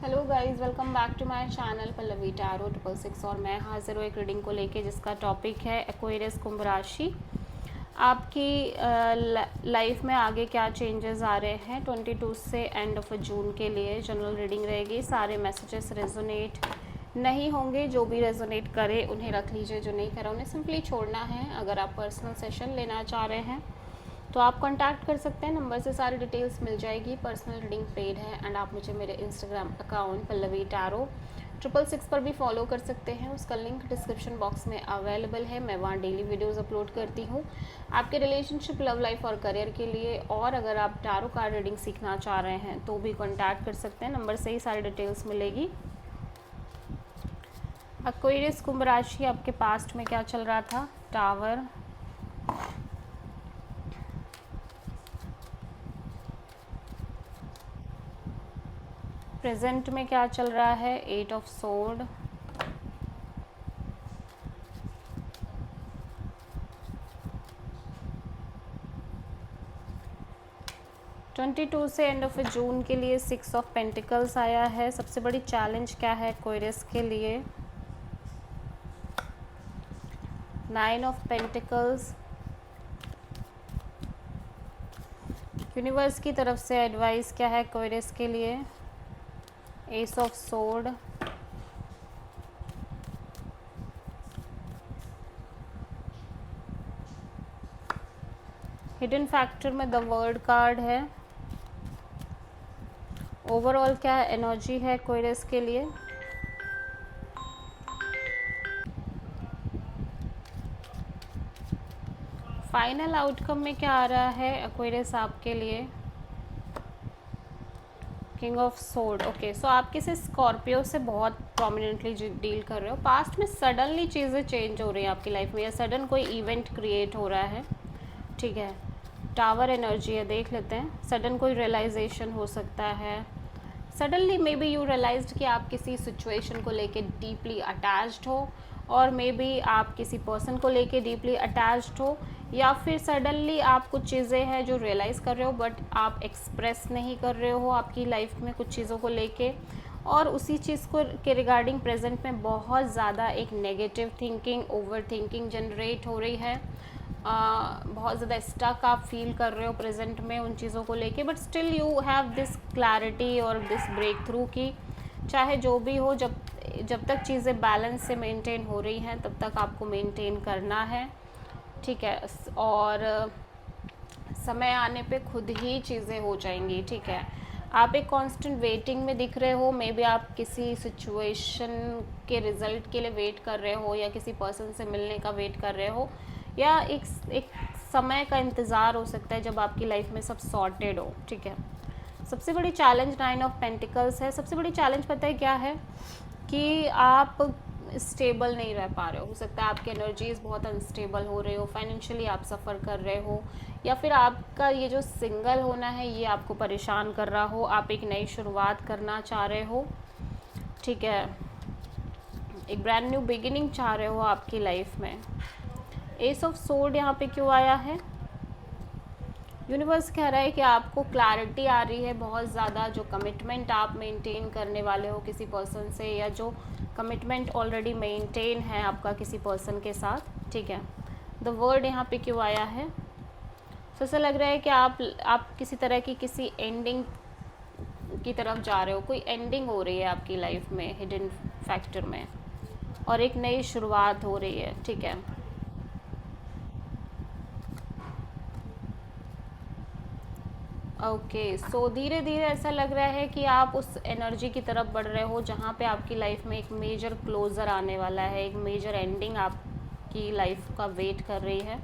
Hello guys, welcome back to my channel Pallavi tarot 666। और मैं हाजिर हूँ एक रीडिंग को लेके जिसका टॉपिक है एक्वेरियस कुंभ राशि। आपकी लाइफ में आगे क्या चेंजेस आ रहे हैं 22 से एंड ऑफ जून के लिए जनरल रीडिंग रहेगी। सारे मैसेजेस रेजोनेट नहीं होंगे, जो भी रेजोनेट करे उन्हें रख लीजिए, जो नहीं करा उन्हें सिंपली छोड़ना है। अगर आप पर्सनल सेशन लेना चाह रहे हैं तो आप कांटेक्ट कर सकते हैं, नंबर से सारी डिटेल्स मिल जाएगी। पर्सनल रीडिंग पेड है एंड आप मुझे मेरे इंस्टाग्राम अकाउंट पल्लवी टैरो 666 पर भी फॉलो कर सकते हैं। उसका लिंक डिस्क्रिप्शन बॉक्स में अवेलेबल है। मैं वहाँ डेली वीडियोस अपलोड करती हूँ आपके रिलेशनशिप, लव लाइफ और करियर के लिए। और अगर आप टैरो कार्ड रीडिंग सीखना चाह रहे हैं तो भी कॉन्टैक्ट कर सकते हैं, नंबर से ही सारी डिटेल्स मिलेगी। एक्वेरियस कुंभ राशि, आपके पास्ट में क्या चल रहा था? टावर, प्रेजेंट में क्या चल रहा है? 8 ऑफ सोर्ड, ट्वेंटी टू से एंड ऑफ जून के लिए 6 ऑफ पेंटिकल्स आया है। सबसे बड़ी चैलेंज क्या है एक्वेरियस के लिए? 9 ऑफ पेंटिकल्स। यूनिवर्स की तरफ से एडवाइस क्या है एक्वेरियस के लिए? S of sword, hidden factor में द वर्ड कार्ड है। ओवरऑल क्या एनर्जी है एक्वेरियस के लिए? फाइनल आउटकम में क्या आ रहा है एक्वेरियस आपके लिए? King of sword. ओके, सो आप किसी स्कॉर्पियो से बहुत प्रोमिनेंटली डील कर रहे हो। पास्ट में सडनली चीज़ें चेंज हो रही हैं आपकी लाइफ में, या सडन कोई इवेंट क्रिएट हो रहा है। ठीक है, टावर एनर्जी है, देख लेते हैं। सडन कोई रियलाइजेशन हो सकता है। Suddenly maybe you realised कि आप किसी सिचुएशन को लेके डीपली अटैच्ड हो, और मे बी आप किसी पर्सन को लेके डीपली अटैच्ड हो, या फिर सडनली आप कुछ चीज़ें हैं जो रियलाइज़ कर रहे हो बट आप एक्सप्रेस नहीं कर रहे हो आपकी लाइफ में कुछ चीज़ों को लेके, और उसी चीज़ को के रिगार्डिंग प्रेजेंट में बहुत ज़्यादा एक negative thinking, over thinking generate हो रही है। बहुत ज़्यादा स्टक आप फील कर रहे हो प्रेजेंट में उन चीज़ों को लेके, but still you have this clarity और दिस ब्रेक थ्रू की चाहे जो भी हो, जब तक चीज़ें बैलेंस से मेंटेन हो रही हैं तब तक आपको मेंटेन करना है। ठीक है, और समय आने पे खुद ही चीज़ें हो जाएंगी। ठीक है, आप एक कांस्टेंट वेटिंग में दिख रहे हो। मे बी आप किसी सिचुएशन के रिजल्ट के लिए वेट कर रहे हो, या किसी पर्सन से मिलने का वेट कर रहे हो, या एक समय का इंतज़ार हो सकता है जब आपकी लाइफ में सब सॉर्टेड हो। ठीक है, सबसे बड़ी चैलेंज 9 ऑफ पेंटिकल्स है। सबसे बड़ी चैलेंज पता है क्या है? कि आप स्टेबल नहीं रह पा रहे हो सकता है आपकी एनर्जीज बहुत अनस्टेबल हो रहे हो, फाइनेंशियली आप सफ़र कर रहे हो, या फिर आपका ये जो सिंगल होना है ये आपको परेशान कर रहा हो। आप एक नई शुरुआत करना चाह रहे हो। ठीक है, एक ब्रांड न्यू बिगिनिंग चाह रहे हो आपकी लाइफ में। एस ऑफ सोर्ड यहाँ पे क्यों आया है? यूनिवर्स कह रहा है कि आपको क्लैरिटी आ रही है बहुत ज़्यादा। जो कमिटमेंट आप मेंटेन करने वाले हो किसी पर्सन से, या जो कमिटमेंट ऑलरेडी मेंटेन है आपका किसी पर्सन के साथ। ठीक है, द वर्ड यहाँ पे क्यों आया है? तो ऐसा लग रहा है कि आप किसी तरह की किसी एंडिंग की तरफ जा रहे हो। कोई एंडिंग हो रही है आपकी लाइफ में हिडन फैक्टर में, और एक नई शुरुआत हो रही है। ठीक है, ओके, सो धीरे धीरे ऐसा लग रहा है कि आप उस एनर्जी की तरफ बढ़ रहे हो जहाँ पे आपकी लाइफ में एक मेजर क्लोज़र आने वाला है, एक मेजर एंडिंग आपकी लाइफ का वेट कर रही है।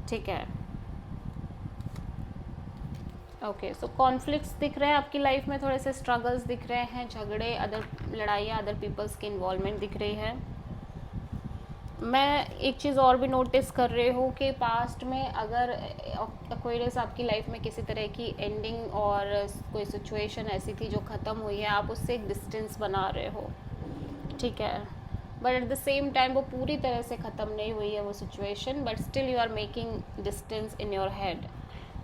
ठीक है, ओके, सो कॉन्फ्लिक्ट्स दिख रहे हैं आपकी लाइफ में, थोड़े से स्ट्रगल्स दिख रहे हैं, झगड़े, अदर लड़ाइयाँ, अदर पीपल्स की इन्वॉल्वमेंट दिख रही है। मैं एक चीज़ और भी नोटिस कर रही हूँ कि पास्ट में अगर एक्वेरियस आपकी लाइफ में किसी तरह की एंडिंग और कोई सिचुएशन ऐसी थी जो ख़त्म हुई है, आप उससे एक डिस्टेंस बना रहे हो। ठीक है, but at the same time वो पूरी तरह से ख़त्म नहीं हुई है वो situation, but still you are making distance in your head.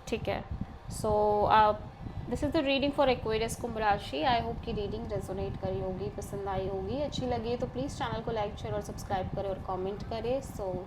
ठीक है, सो आप this is the reading for Aquarius कुंभ राशि। आई होप की रीडिंग रेजोनेट करी होगी, पसंद आई होगी। अच्छी लगी तो प्लीज़ चैनल को लाइक शेयर और सब्सक्राइब करें और कमेंट करें। सो